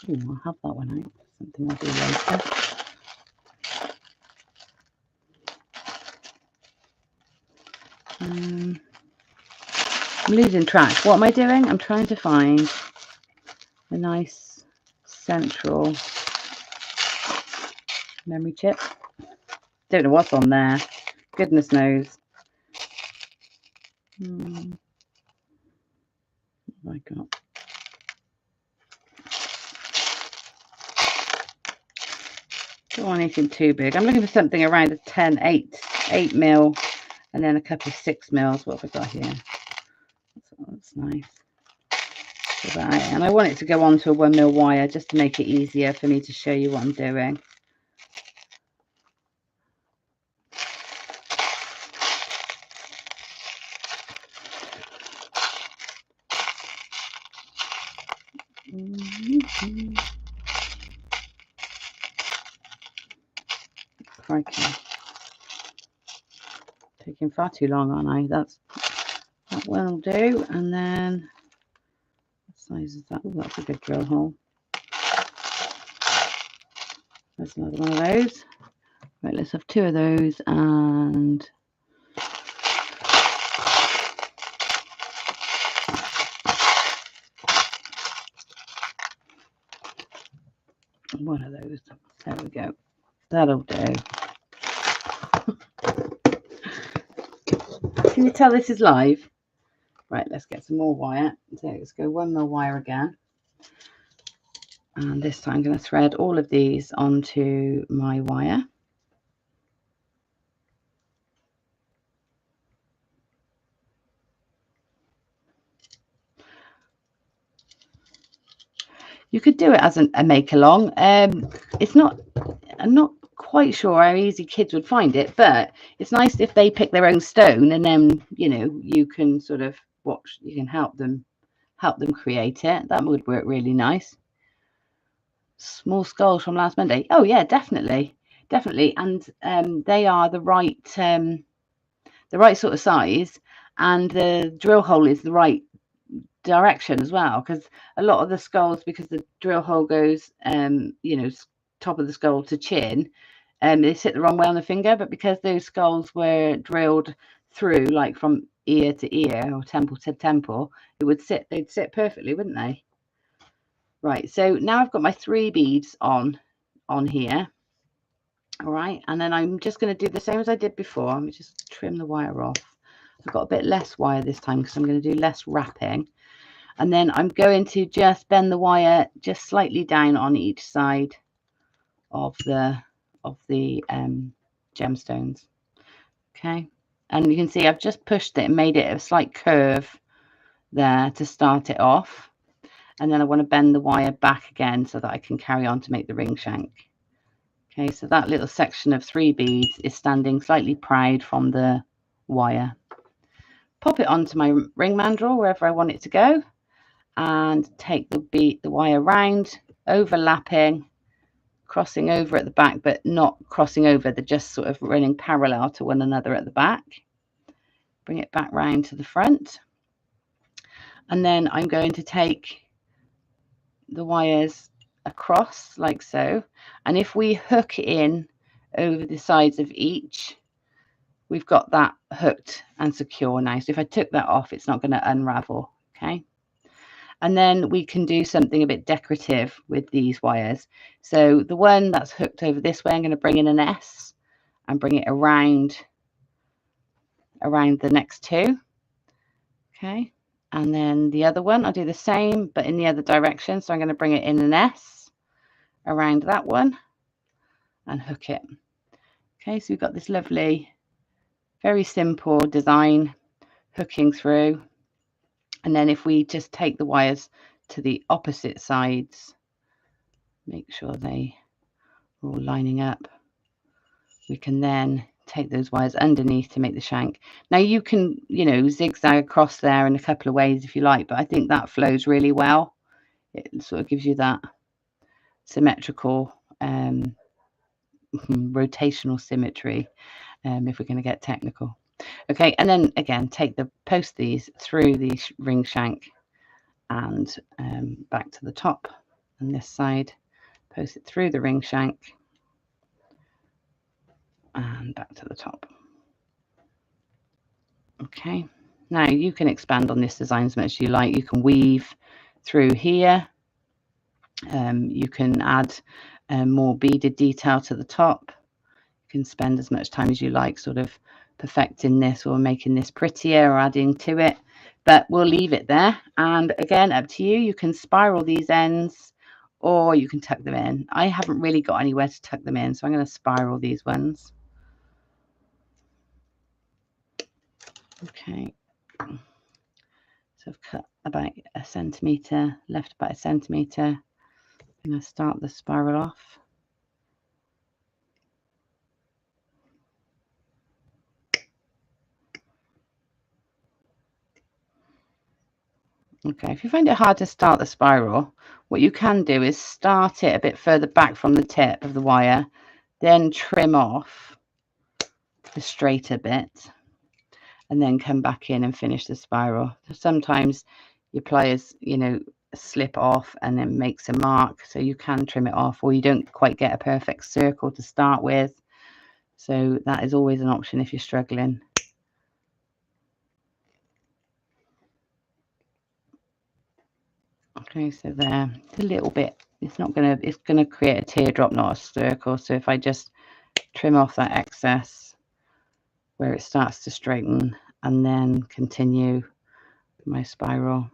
Ooh, I'll have that one out. Something I'll do later. I'm losing track. What am I doing? I'm trying to find a nice central memory chip. Don't know what's on there. Goodness knows. What have I got? Don't want anything too big. I'm looking for something around a 8 mil, and then a couple of 6 mils. What have I got here? That's nice. And I want it to go onto a 1 mil wire just to make it easier for me to show you what I'm doing. Crikey. Taking far too long, aren't I? That will do. And then what size is that? Oh, that's a good drill hole. There's another one of those. Right, let's have 2 of those and one of those. There we go. That'll do. Can you tell this is live? Right, let's get some more wire. So let's go 1 mil wire again. And this time I'm going to thread all of these onto my wire. You could do it as a make along. It's not, I'm not quite sure how easy kids would find it, but it's nice if they pick their own stone, and then you can sort of watch, you can help them create it. That would work really nice. small skulls from last Monday. Oh yeah, definitely. And they are the right sort of size, and the drill hole is the right direction as well, because a lot of the skulls, because the drill hole goes top of the skull to chin, they sit the wrong way on the finger. But because those skulls were drilled through, like from ear to ear or temple to temple, they'd sit perfectly, wouldn't they? Right, so now I've got my 3 beads on here. All right, and then I'm just going to do the same as I did before. Let me just trim the wire off. I've got a bit less wire this time because I'm going to do less wrapping. And then I'm going to just bend the wire just slightly down on each side of the gemstones. Okay, and you can see I've just pushed it and made it a slight curve there to start it off. And then I want to bend the wire back again so that I can carry on to make the ring shank. Okay, so that little section of 3 beads is standing slightly proud from the wire. Pop it onto my ring mandrel wherever I want it to go, and take the wire round, overlapping, crossing over at the back, but not crossing over. They're just sort of running parallel to one another at the back. Bring it back round to the front, and then I'm going to take the wires across like so, and if we hook in over the sides of each, we've got that hooked and secure now. So if I took that off, it's not going to unravel. Okay, and then we can do something a bit decorative with these wires. So the one that's hooked over this way, I'm going to bring in an S and bring it around the next 2. Okay, and then the other one I'll do the same but in the other direction. So I'm going to bring it in an S around that one and hook it. Okay, so we've got this lovely, very simple design hooking through. And then if we just take the wires to the opposite sides, make sure they are all lining up, we can then take those wires underneath to make the shank. Now you can, zigzag across there in a couple of ways if you like, but I think that flows really well. It sort of gives you that symmetrical rotational symmetry, if we're going to get technical. Okay, and then again post these through the ring shank and back to the top, and this side post it through the ring shank and back to the top. Okay, now you can expand on this design as much as you like. You can weave through here, you can add more beaded detail to the top. You can spend as much time as you like sort of perfecting this or making this prettier or adding to it, but we'll leave it there. And again, up to you. You can spiral these ends or you can tuck them in. I haven't really got anywhere to tuck them in, so I'm going to spiral these ones. Okay, so I've cut about 1 centimetre, left about 1 centimetre. I'm going to start the spiral off. Okay, if you find it hard to start the spiral, what you can do is start it a bit further back from the tip of the wire, then trim off the straighter bit, and then come back in and finish the spiral. Sometimes your pliers, slip off and it makes a mark, so you can trim it off, or you don't quite get a perfect circle to start with. So that is always an option if you're struggling. Okay, so there, a little bit. It's gonna create a teardrop, not a circle. So if I just trim off that excess where it starts to straighten, and then continue my spiral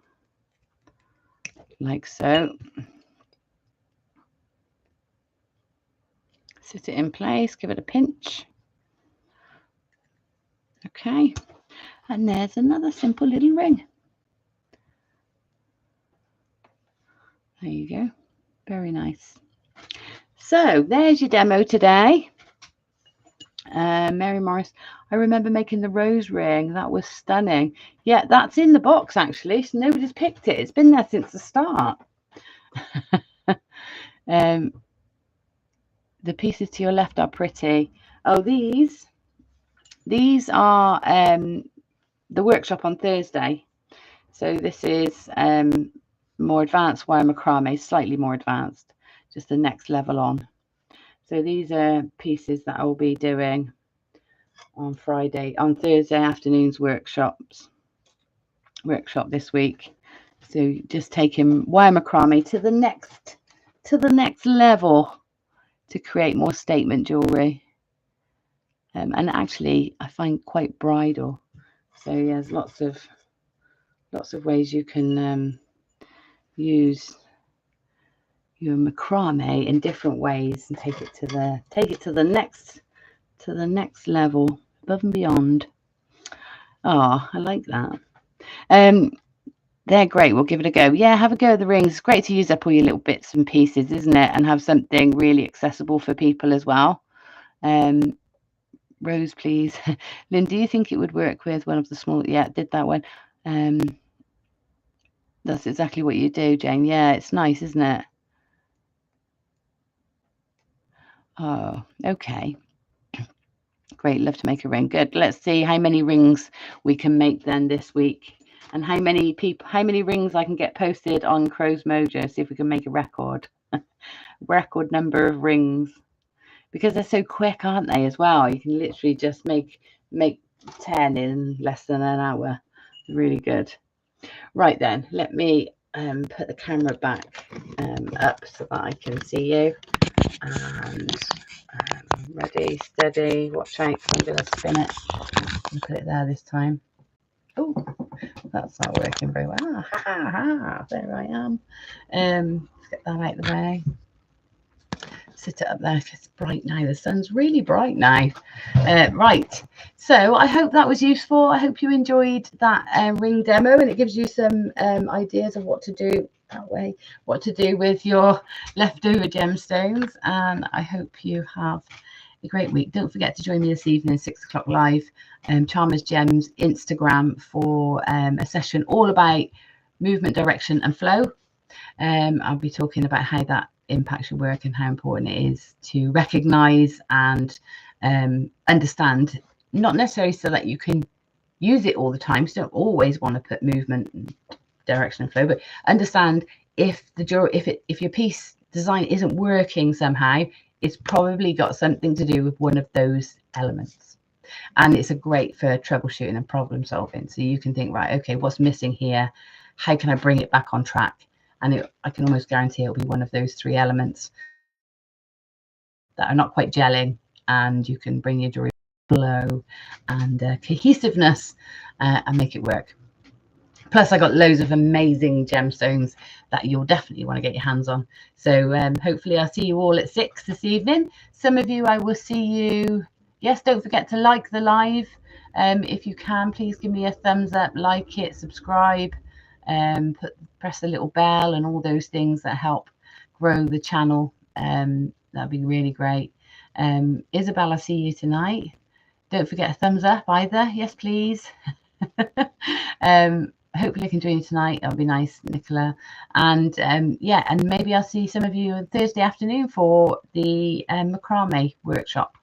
like so. Sit it in place, give it a pinch. Okay, and there's another simple little ring. There you go, very nice. So there's your demo today. Mary Morris, I remember making the rose ring. That was stunning. Yeah, that's in the box actually, so nobody's picked it. It's been there since the start. The pieces to your left are pretty. Oh, these are the workshop on Thursday. So this is more advanced wire macrame, slightly more advanced, just the next level on. So these are pieces that I will be doing on Thursday afternoon's workshop this week. So just taking wire macrame to the next level to create more statement jewelry. And actually I find quite bridal. So yeah, there's lots of ways you can use your macrame in different ways and take it to the next level, above and beyond. Oh, I like that. They're great. We'll give it a go. Yeah, have a go at the rings. It's great to use up all your little bits and pieces, isn't it? And have something really accessible for people as well. Rose, please. Lynn, do you think it would work with one of the small? Yeah, did that one. That's exactly what you do, Jane. Yeah, it's nice, isn't it? Oh, okay. Great. Love to make a ring. Good. Let's see how many rings we can make then this week, and how many rings I can get posted on Crow's Mojo. See if we can make a record number of rings, because they're so quick, aren't they, as well? You can literally just make 10 in less than an hour. Really good. Right then, let me put the camera back up so that I can see you. And ready, steady, watch out, I'm going to spin it and put it there this time. Oh, that's not working very well. Ha ha ha, there I am. Let's get that out of the way. Sit it up there because it's bright now. The sun's really bright now. Right, so I hope that was useful. I hope you enjoyed that ring demo, and it gives you some ideas of what to do with your leftover gemstones. And I hope you have a great week. Don't forget to join me this evening, 6 o'clock live, Charmers Gems Instagram, for a session all about movement, direction and flow. I'll be talking about how that impacts your work and how important it is to recognize and understand, not necessarily so that you can use it all the time. So you don't always want to put movement and direction and flow, but understand if your piece design isn't working somehow, it's probably got something to do with one of those elements. And it's a great for troubleshooting and problem solving. So you can think, right, okay, what's missing here? How can I bring it back on track? And I can almost guarantee it'll be one of those 3 elements that are not quite gelling, and you can bring your jewelry flow and cohesiveness and make it work. Plus, I got loads of amazing gemstones that you'll definitely want to get your hands on. So hopefully I'll see you all at 6 this evening. Some of you, I will see you. Yes, don't forget to like the live. If you can, please give me a thumbs up, like it, subscribe, press the little bell and all those things that help grow the channel. That'd be really great. Isabel, I'll see you tonight. Don't forget a thumbs up either. Yes, please. Hopefully I can join you tonight. That'll be nice, Nicola. And yeah, and maybe I'll see some of you on Thursday afternoon for the macrame workshop.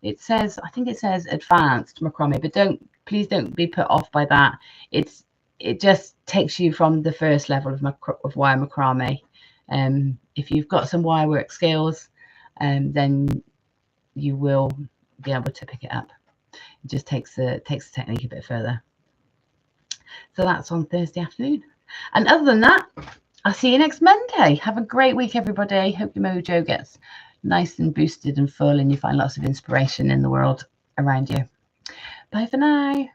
It says, I think it says advanced macrame, but please don't be put off by that. It just takes you from the first level of wire macrame. If you've got some wire work skills, then you will be able to pick it up. It just takes the technique a bit further. So that's on Thursday afternoon. And other than that, I'll see you next Monday. Have a great week, everybody. Hope your mojo gets nice and boosted and full, and you find lots of inspiration in the world around you. Bye for now.